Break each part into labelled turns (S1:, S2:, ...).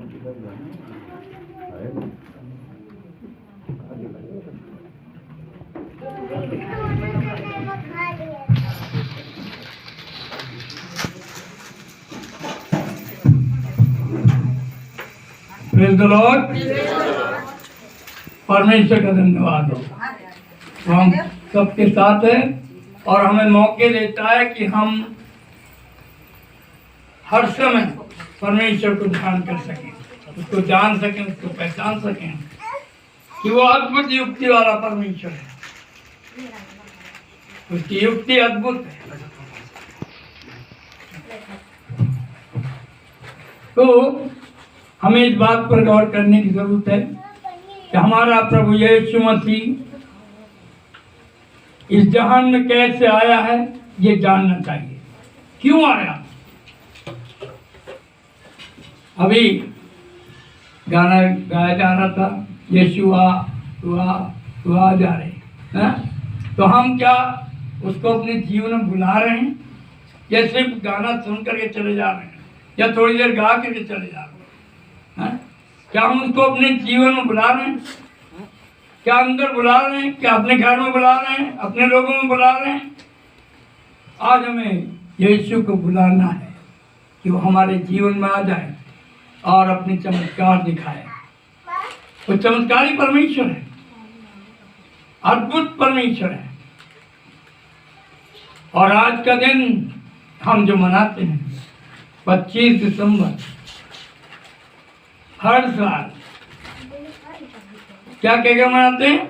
S1: Praise the Lord. परमेश्वर का धन्यवाद हो। तो हम सबके साथ है और हमें मौके देता है कि हम हर समय परमेश्वर को ध्यान कर सकें, उसको जान सकें, उसको पहचान सकें कि वो अद्भुत युक्ति वाला परमेश्वर है। उसकी युक्ति अद्भुत है। तो हमें इस बात पर गौर करने की जरूरत है कि हमारा प्रभु यीशु मसीह इस जहान में कैसे आया है, ये जानना चाहिए। क्यों आया? अभी गाना गाया जा रहा था, यीशु आ तू आ जा रहे हैं। तो हम क्या उसको अपने जीवन में बुला रहे हैं या सिर्फ गाना सुन करके चले जा रहे हैं या थोड़ी देर गा करके चले जा रहे हैं? क्या हम उसको अपने जीवन में बुला रहे हैं? क्या अंदर बुला रहे हैं? क्या अपने घर में बुला रहे हैं? अपने लोगों में बुला रहे हैं? आज हमें यीशु को बुलाना है कि वो हमारे जीवन में आ जाए और अपने चमत्कार दिखाए। वो चमत्कारी परमेश्वर है, अद्भुत परमेश्वर है। और आज का दिन हम जो मनाते हैं 25 दिसंबर, हर साल क्या कहकर मनाते हैं?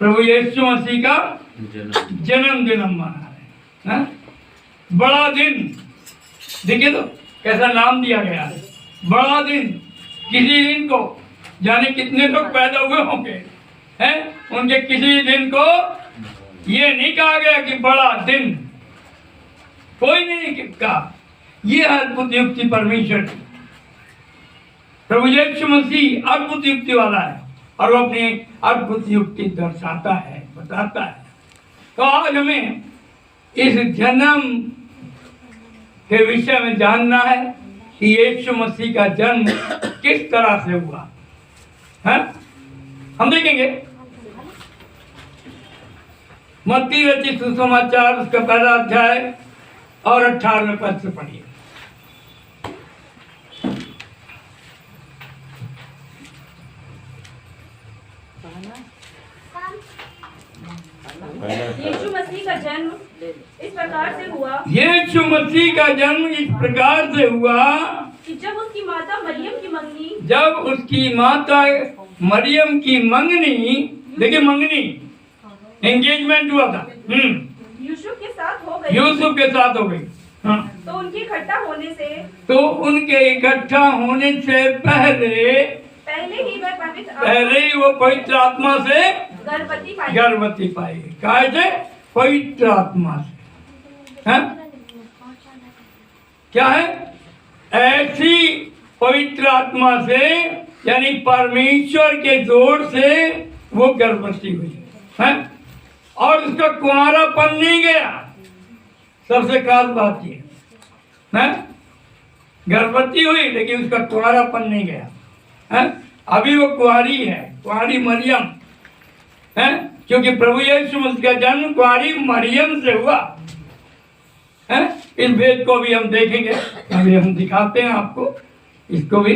S1: प्रभु यीशु मसीह का जन्मदिन हम मना रहे हैं। बड़ा दिन, देखिए तो कैसा नाम दिया गया है, बड़ा दिन। किसी दिन को जाने कितने लोग पैदा हुए होंगे हैं, उनके किसी दिन को ये नहीं कहा गया कि बड़ा दिन, कोई नहीं कहा। ये अद्भुत युक्ति परमेश्वर की। प्रभु यीशु मसीह अद्भुत युक्ति वाला है और वो अपनी अद्भुत युक्ति दर्शाता है, बताता है। तो आज हमें इस जन्म के विषय में जानना है कि यीशु मसीह का जन्म किस तरह से हुआ है। हम देखेंगे मत्ती रचित सुसमाचार उसका पहला अध्याय और 18वें पद से पढ़िए।
S2: यीशु मसीह का जन्म इस प्रकार से हुआ।
S1: यीशु मसीह का जन्म इस प्रकार से हुआ
S2: कि जब उसकी माता मरियम की मंगनी, देखिए मंगनी, एंगेजमेंट हुआ था, यूसुफ के साथ हो गई। हाँ। तो उनके इकट्ठा होने से पहले ही वो पवित्र आत्मा से गर्भवती पाई। कैसे? पवित्र आत्मा से। है? क्या है? ऐसी पवित्र आत्मा से, यानी परमेश्वर के जोर से वो गर्भवती हुई है और उसका कुंवारापन नहीं गया। सबसे खास बात ये है, गर्भवती हुई लेकिन उसका कुंवारापन नहीं गया है। अभी वो कुंवारी है, कुंवारी मरियम है, क्योंकि प्रभु यीशु मसीह का जन्म कुंवारी मरियम से हुआ है। इस भेद को भी हम देखेंगे, अभी हम दिखाते हैं आपको इसको भी।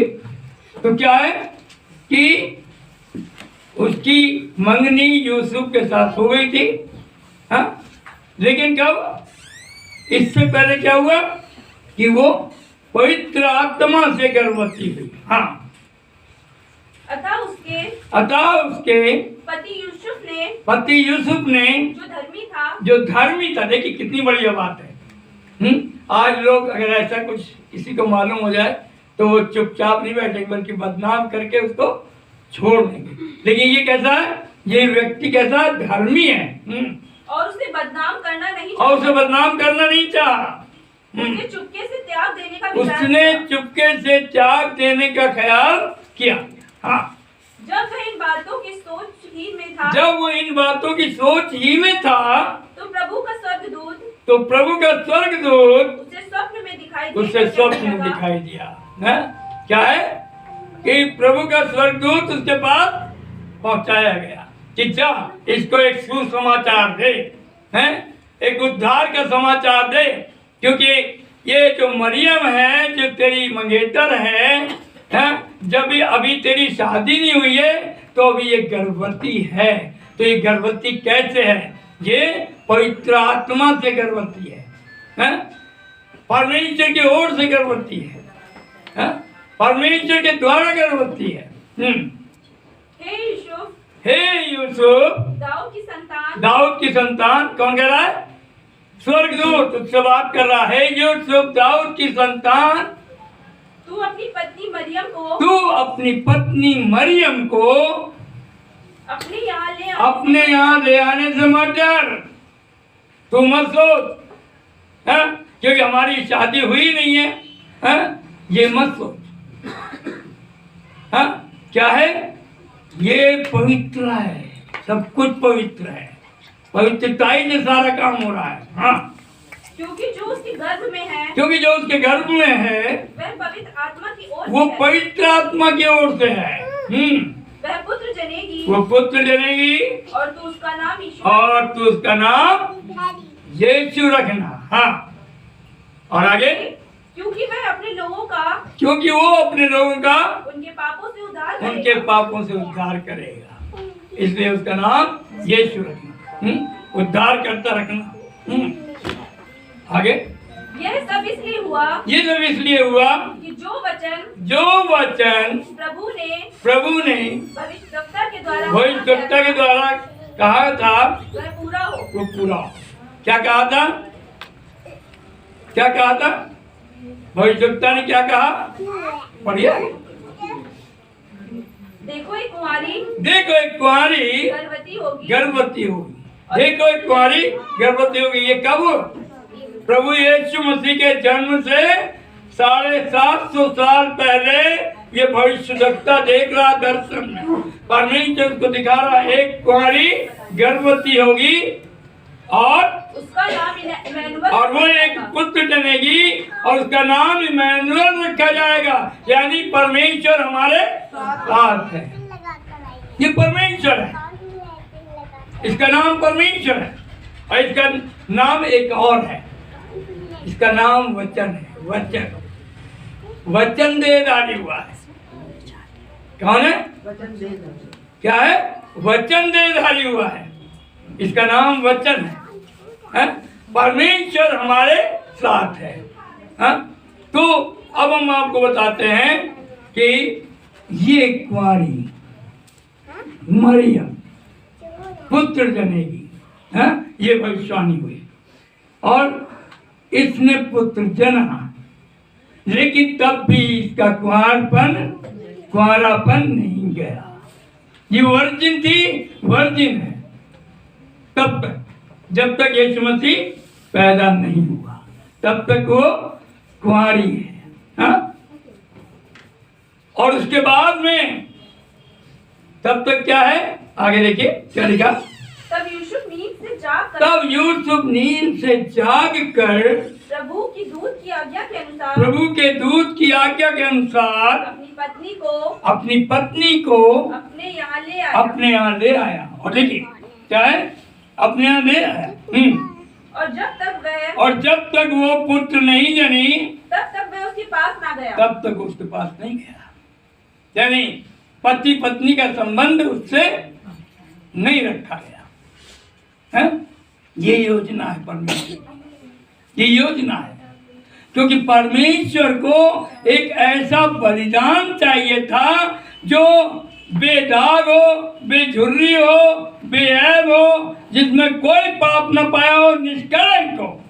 S2: तो क्या है कि उसकी मंगनी यूसुफ के साथ हो गई थी, हाँ? लेकिन कब? इससे पहले क्या हुआ कि वो पवित्र आत्मा से गर्भवती हुई। हाँ। अतः उसके पति यूसुफ ने जो धर्मी था, देखिए कितनी बढ़िया बात है। आज लोग अगर ऐसा कुछ किसी को मालूम हो जाए तो वो चुपचाप नहीं बैठेंगे, बल्कि बदनाम करके उसको छोड़ देंगे। लेकिन ये कैसा है? ये व्यक्ति कैसा? धर्मी है और उसे बदनाम करना नहीं चाहा। उसने चुपके से त्याग देने का ख्याल किया। हाँ। जब वो इन बातों की सोच ही में था तो प्रभु का स्वर्गदूत उसे स्वप्न में दिखाई दिया। क्या है? कि प्रभु का स्वर्गदूत उसके पास पहुंचाया गया कि जा इसको एक सुसमाचार दे, हैं, एक उद्धार का समाचार दे, क्योंकि ये जो मरियम है, जो तेरी मंगेतर है, जब अभी तेरी शादी नहीं हुई है तो अभी ये गर्भवती है। तो ये गर्भवती कैसे है? ये पवित्र आत्मा से गर्भवती है, परमेश्वर की ओर से गर्भवती है, परमेश्वर के द्वारा गर्भवती है। हे यूसुफ, दाऊद की संतान। कौन कह रहा है? स्वर्गदूत उससे बात कर रहा है। यूसुफ, दाऊद की संतान,
S3: तू अपनी पत्नी मरियम को अपने यहाँ ले
S2: आने से मत डर। तू मत सोच, क्योंकि हमारी शादी हुई नहीं है, ये मत सोच। क्या है? ये पवित्र है, सब कुछ पवित्र है, पवित्रताई से सारा काम हो रहा है।
S3: क्योंकि जो उसके गर्भ में है,
S2: वह
S3: पवित्र आत्मा की ओर
S2: वो पवित्र आत्मा की ओर से है।
S3: वह पुत्र जनेगी,
S2: और तू उसका नाम यीशु रखना। हाँ, और आगे?
S3: क्योंकि वह अपने लोगों का, उनके पापों से उद्धार
S2: करेगा। इसलिए उसका नाम यीशु रखना, उद्धार करता रखना। आगे?
S3: यह सब इसलिए हुआ
S2: कि जो वचन प्रभु ने
S3: भविष्यद्वक्ता
S2: के द्वारा कहा था
S3: वह पूरा हो।
S2: वो पूरा हो। क्या कहा था? भविष्यद्वक्ता ने क्या कहा? पढ़िए।
S3: देखो एक कुंवारी
S2: गर्भवती होगी। देखो एक कुंवारी गर्भवती होगी। ये कब? प्रभु यीशु मसीह के जन्म से 750 साल पहले ये भविष्यद्वक्ता देख रहा दर्शन में। परमेश्वर को दिखा रहा, एक कुंवारी गर्भवती होगी और
S3: उसका नाम इमैनुअल,
S2: और वो एक पुत्र जनेगी और उसका नाम इमैनुअल रखा जाएगा, यानी परमेश्वर हमारे साथ है। ये परमेश्वर है, इसका नाम परमेश्वर है। और इसका नाम एक और है, इसका नाम वचन है। वचन देहधारी हुआ है। कौन है? क्या है? वचन देहधारी हुआ है। इसका नाम वचन है। परमेश्वर हमारे साथ है। तो अब हम आपको बताते हैं कि ये कुंवारी मरियम पुत्र जनेगी, ये भविष्यवाणी हुई और इसने पुत्र जना, लेकिन तब भी इसका कुंवारापन नहीं गया। ये वर्जिन है तब तक, जब तक यीशु मसीह पैदा नहीं हुआ, तब तक वो कुंवारी है। और उसके बाद में तब तक क्या है? आगे देखिए क्या लिखा।
S3: तब यूसुफ
S2: नींद से जाग कर
S3: प्रभु के दूत की आज्ञा के अनुसार
S2: अपनी पत्नी को अपने यहाँ ले आया। और देखिए क्या है? अपने यहाँ ले आया। और जब तक वो पुत्र नहीं जनी,
S3: तब तक वह उसके पास
S2: नहीं गया। यानी पति पत्नी का संबंध उससे नहीं रखा गया है। ये योजना है परमेश्वर, ये योजना है, क्योंकि परमेश्वर को एक ऐसा बलिदान चाहिए था जो बेदाग हो, बेझुर्री हो, बेऐब हो, जिसमें कोई पाप न पाया हो, निष्कलंक हो।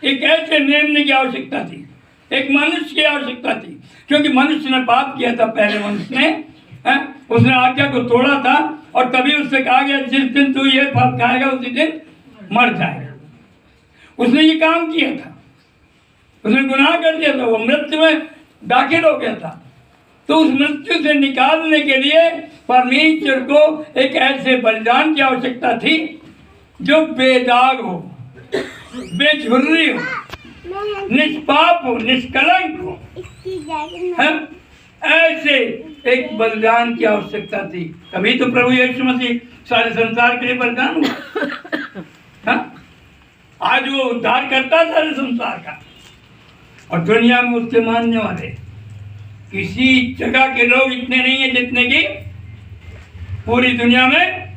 S2: एक ऐसे निर्णय की आवश्यकता थी, एक मनुष्य की आवश्यकता थी, क्योंकि मनुष्य ने पाप किया था। पहले मनुष्य ने उसने आज्ञा को तोड़ा था और तभी उससे कहा गया जिस दिन तू ये फल खाएगा उसी दिन मर जाएगा। उसने ये काम किया था, उसने गुनाह कर दिया था, वो मृत्यु में दाखिल हो गया था। तो उस मृत्यु से निकालने के लिए परमेश्वर को एक ऐसे बलिदान की आवश्यकता थी जो बेदाग हो, बेझुर्री हो, निष्पाप हो, निष्कलंक हो। ऐसे एक बलिदान की आवश्यकता थी। तभी तो प्रभु यीशु मसीह सारे संसार के लिए बलिदान हुआ। हाँ? आज वो उद्धार करता सारे संसार का, और दुनिया में उसके मानने वाले किसी जगह के लोग इतने नहीं है जितने की पूरी दुनिया में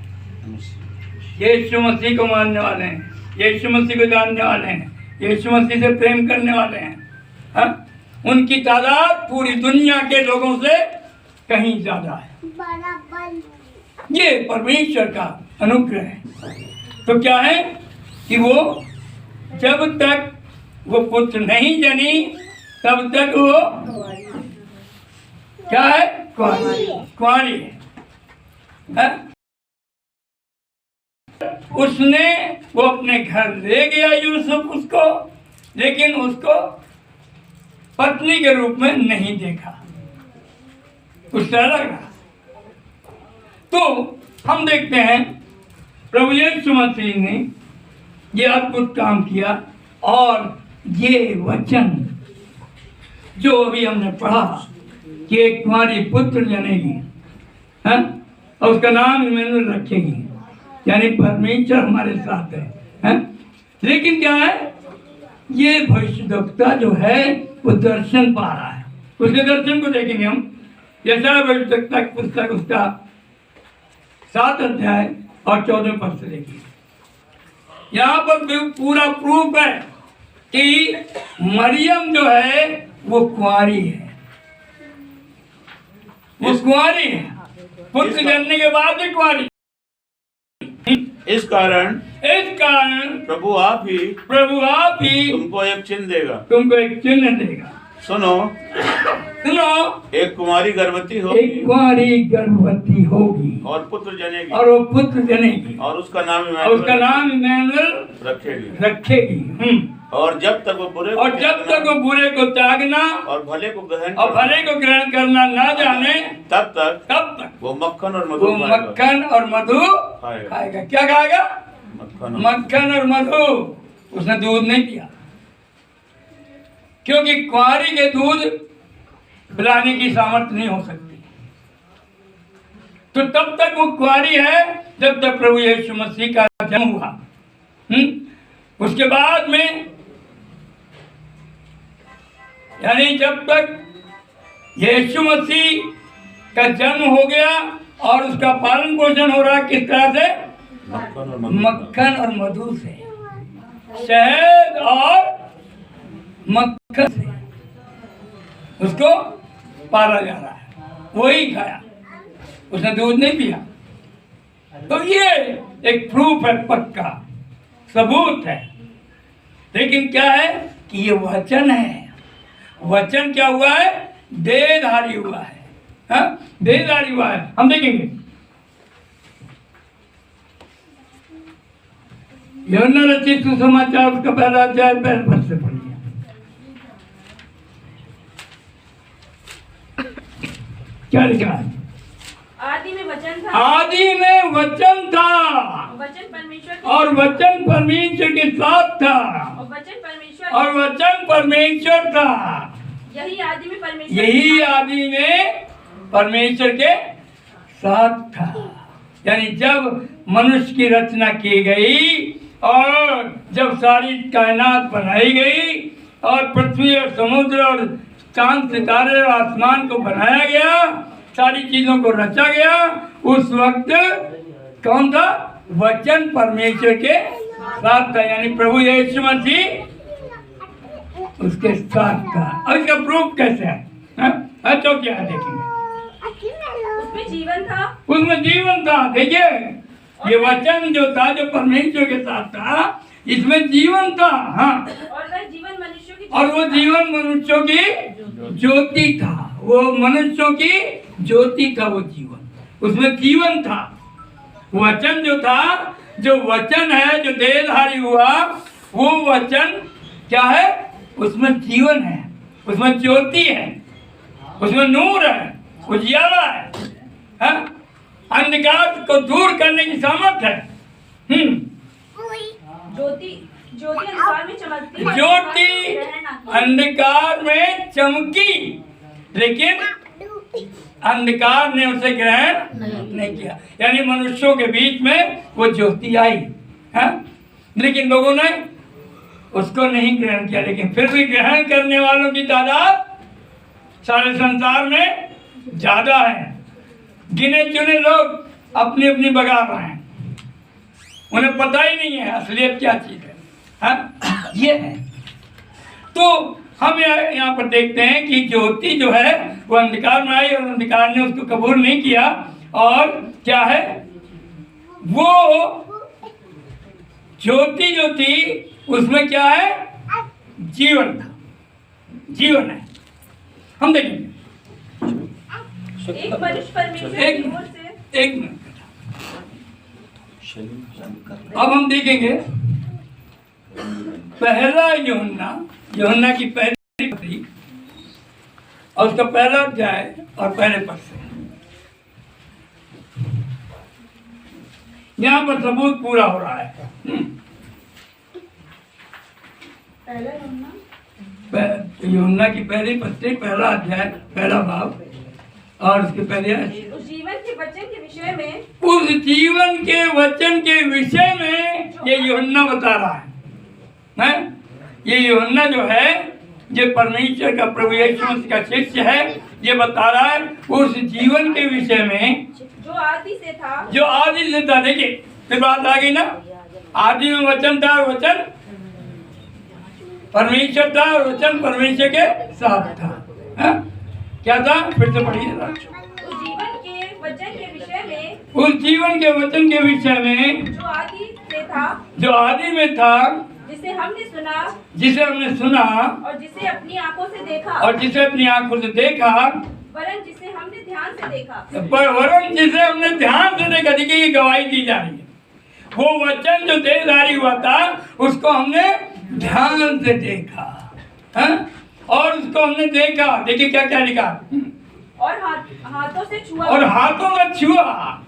S2: यीशु मसीह को मानने वाले हैं, यीशु मसीह को जानने वाले हैं, यीशु मसीह से प्रेम करने वाले हैं। हाँ? उनकी तादाद पूरी दुनिया के लोगों से कहीं ज्यादा है। ये परमेश्वर का अनुग्रह है। तो क्या है कि वो जब तक वो पुत्र नहीं जनी तब तक वो क्या है? कुंवारी है। उसने वो अपने घर ले गया यूसुफ उसको, लेकिन उसको पत्नी के रूप में नहीं देखा, उससे अलग रहा। तो हम देखते हैं प्रभु यीशु मसीह ने ये अद्भुत काम किया, और ये वचन जो अभी हमने पढ़ा कि एक कुंवारी पुत्र जनेगी, है, और उसका नाम इम्मानुएल रखेगी, यानी परमेश्वर हमारे साथ है? लेकिन क्या है, ये भविष्यवक्ता जो है वो दर्शन पा रहा है। उसके दर्शन को देखेंगे हम। यशायाह भविष्यवक्ता की पुस्तक उसका 7 अध्याय और 14 पद से देखिए। यहाँ पर पूरा प्रूफ है कि मरियम जो है वो कुंवारी है, वो कुंवारी है, पुत्र जन्मने के बाद ही कुंवारी।
S4: इस कारण
S2: प्रभु आप ही
S4: तुमको एक चिन्ह
S2: देगा। सुनो,
S4: एक कुमारी गर्भवती होगी और पुत्र जनेगी और उसका नाम
S2: इम्मानुएल रखेगी।
S4: और जब तक वो
S2: बुरे को त्यागना
S4: और भले को
S2: ग्रहण करना ना जाने
S4: तब तक वो मक्खन और मधु
S2: खाएगा। क्या खाएगा? मक्खन और मधु। उसने दूध नहीं पिया, क्योंकि कुंवारी के दूध पिलाने की सामर्थ्य नहीं हो सकती। तो तब तक वो कुंवारी है जब तक प्रभु यीशु मसीह का जन्म हुआ। उसके बाद में, यानी जब तक यीशु मसीह का जन्म हो गया और उसका पालन पोषण हो रहा, किस तरह से? मक्खन और मधु से, शहद और मक्खन से उसको पाला जा रहा है, वही खाया, उसने दूध नहीं पिया। तो ये एक प्रूफ है, पक्का सबूत है। लेकिन क्या है कि ये वचन है। वचन क्या हुआ है? देहधारी हुआ है। हाँ? देहधारी हुआ है। हम देखेंगे यूहन्ना रचित सुसमाचार उसका पहला अध्याय पहले पद से पढ़िए। क्या लिखा है?
S3: आदि में वचन था, वचन परमेश्वर
S2: और वचन परमेश्वर के साथ था,
S3: और वचन
S2: परमेश्वर था।
S3: यही आदि में
S2: परमेश्वर के साथ था। यानी जब मनुष्य की रचना की गई और जब सारी कायनात बनाई गई और पृथ्वी और समुद्र और चांद सितारे और आसमान को बनाया गया, सारी चीजों को रचा गया, उस वक्त कौन था? वचन परमेश्वर के साथ था, यानी प्रभु यीशु मसीह उसके साथ था। और इसका प्रूफ कैसे है? तो क्या है देखेंगे। उसमें जीवन था। देखिए, ये वचन जो था, जो परमेश्वर के साथ था, इसमें जीवन था। हाँ,
S3: और वो जीवन
S2: मनुष्यों की ज्योति था। वो मनुष्यों की ज्योति था, वो जीवन, उसमें जीवन था। वचन जो था, जो वचन है, जो देहधारी हुआ, वो वचन क्या है? उसमें जीवन है, उसमें ज्योति है, उसमें नूर है, उजियारा है, अंधकार को दूर करने की सामर्थ्य है। ज्योति अंधकार में चमकी, लेकिन अंधकार ने उसे ग्रहण नहीं किया, यानी मनुष्यों के बीच में वो ज्योति आई है, लेकिन लोगों ने उसको नहीं ग्रहण किया। लेकिन फिर भी ग्रहण करने वालों की तादाद सारे संसार में ज्यादा है। गिने चुने लोग अपनी अपनी बगा रहे हैं, उन्हें पता ही नहीं है असलियत क्या चीज है, ये है। तो हम यहाँ पर देखते हैं कि ज्योति जो है वो अंधकार में आई और अंधकार ने उसको कबूल नहीं किया। और क्या है, वो ज्योति जो थी उसमें क्या है, जीवन था, जीवन है। हम देखेंगे
S3: एक मनुष्य परमेश्वर की ओर से
S2: एक मिनट, अब हम देखेंगे पहला यूहन्ना की पहली पत्री और उसका पहला अध्याय और पहले पद से यहाँ पर सबूत पूरा हो रहा है। यूहन्ना की पहली पत्री पहला अध्याय पहला भाव और उसके पहले
S3: उस जीवन के वचन के विषय में,
S2: उस जीवन के वचन के विषय में ये यूहन्ना बता रहा है। ये यूहन्ना जो है ये परमेश्वर का प्रभु यीशु मसीह का शिष्य है, ये बता रहा है उस जीवन के विषय में
S3: जो आदि से था।
S2: जो आदि से था। देखिए फिर बात आ गई ना, आदि में वचन था, वचन परमेश्वर था और वचन परमेश्वर के साथ था। क्या था, फिर से पढ़िए।
S3: उस जीवन के वचन के विषय में,
S2: उस जीवन के वचन के विषय में
S3: जो आदि से था,
S2: जो आदि में था,
S3: जिसे हमने सुना
S2: और
S3: जिसे अपनी आंखों से देखा,
S2: और जिसे अपनी आंखों से देखा,
S3: वरन जिसे हमने ध्यान से देखा।
S2: वरन जिसे हमने ध्यान से देखा। देखिए ये गवाही दी जा रही है, वो वचन जो देहधारी हुआ था उसको हमने ध्यान से देखा है? और उसको हमने देखा। देखिए क्या क्या लिखा,
S3: और हाथों से छुआ,
S2: और हाथों में छुआ।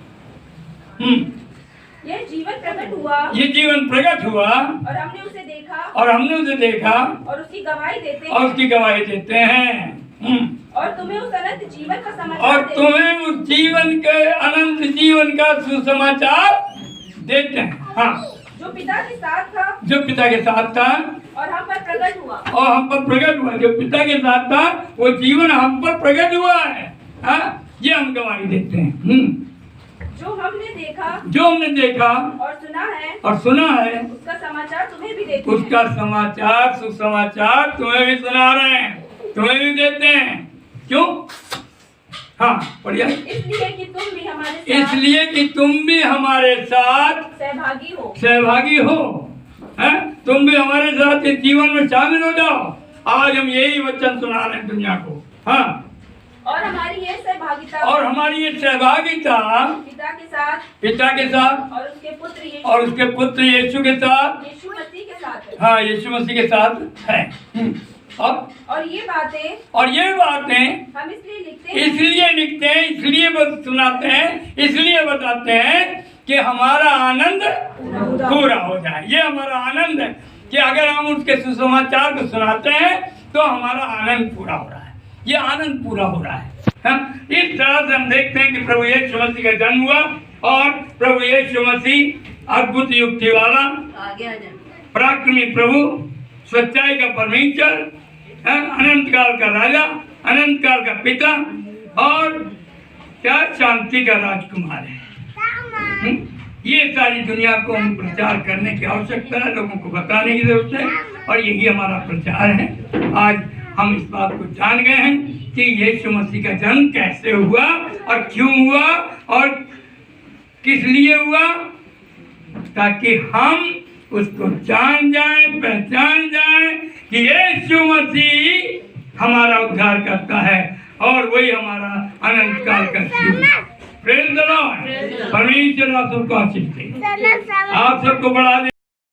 S3: यह जीवन प्रकट हुआ,
S2: ये जीवन प्रकट हुआ
S3: और हमने उसे देखा,
S2: और हमने उसे देखा
S3: और उसकी गवाही देते
S2: और
S3: हैं,
S2: उसकी गवाही देते हैं।
S3: और तुम्हें उस अनंत जीवन का
S2: और
S3: समाचार देते
S2: तुम्हें उस जीवन के अनंत जीवन का सुसमाचार देते हैं। हाँ,
S3: जो पिता के साथ था,
S2: जो पिता के साथ था
S3: और हम पर प्रकट हुआ।
S2: और हम पर प्रकट हुआ। जो पिता के साथ था वो जीवन हम पर प्रकट हुआ है। हाँ, ये हम गवाही देते हैं।
S3: जो हमने देखा,
S2: जो हमने देखा
S3: और सुना है,
S2: उसका
S3: उसका समाचार तुम्हें भी देते
S2: उसका
S3: हैं।
S2: समाचार सुसमाचार तुम्हें भी सुना रहे हैं, तुम्हें भी देते हैं। क्यों? हाँ बढ़िया।
S3: इसलिए कि तुम भी हमारे साथ,
S2: इसलिए कि तुम भी हमारे साथ सहभागी हो, हैं? तुम भी हमारे साथ इस जीवन में शामिल हो जाओ। आज हम यही वचन सुना रहे हैं दुनिया को। हाँ,
S3: और हमारी ये सहभागिता, पिता के साथ
S2: और उसके पुत्र यीशु के साथ,
S3: यीशु मसीह के साथ है।
S2: हाँ यीशु मसीह के साथ है।
S3: और ये बातें
S2: हम इसलिए लिखते हैं, इसलिए सुनाते हैं, इसलिए बताते हैं कि हमारा आनंद पूरा हो जाए। ये हमारा आनंद है कि अगर हम उसके सुसमाचार को सुनाते हैं तो हमारा आनंद पूरा हो रहा है। ये आनंद पूरा हो रहा है। इस तरह से हम देखते हैं कि प्रभु यीशु मसीह का जन्म हुआ और प्रभु यीशु मसीह अद्भुत युक्ति वाला, पराक्रमी प्रभु, सच्चाई का परमेश्वर, अनंत काल का राजा, अनंत काल का पिता और क्या शांति का राजकुमार है। ये सारी दुनिया को हम प्रचार करने की आवश्यकता है, लोगों को बताने की जरूरत है और यही हमारा प्रचार है। आज हम इस बात को जान गए हैं कि यीशु मसीह का जन्म कैसे हुआ और क्यों हुआ और किस लिए हुआ, ताकि हम उसको जान जाएं, पहचान जाएं कि यीशु मसीह हमारा उद्धार करता है और वही हमारा अनंत काल का शिव। Praise the Lord. परमेश्वर आप सबको आशीष दे, आप सबको बढ़ा दे।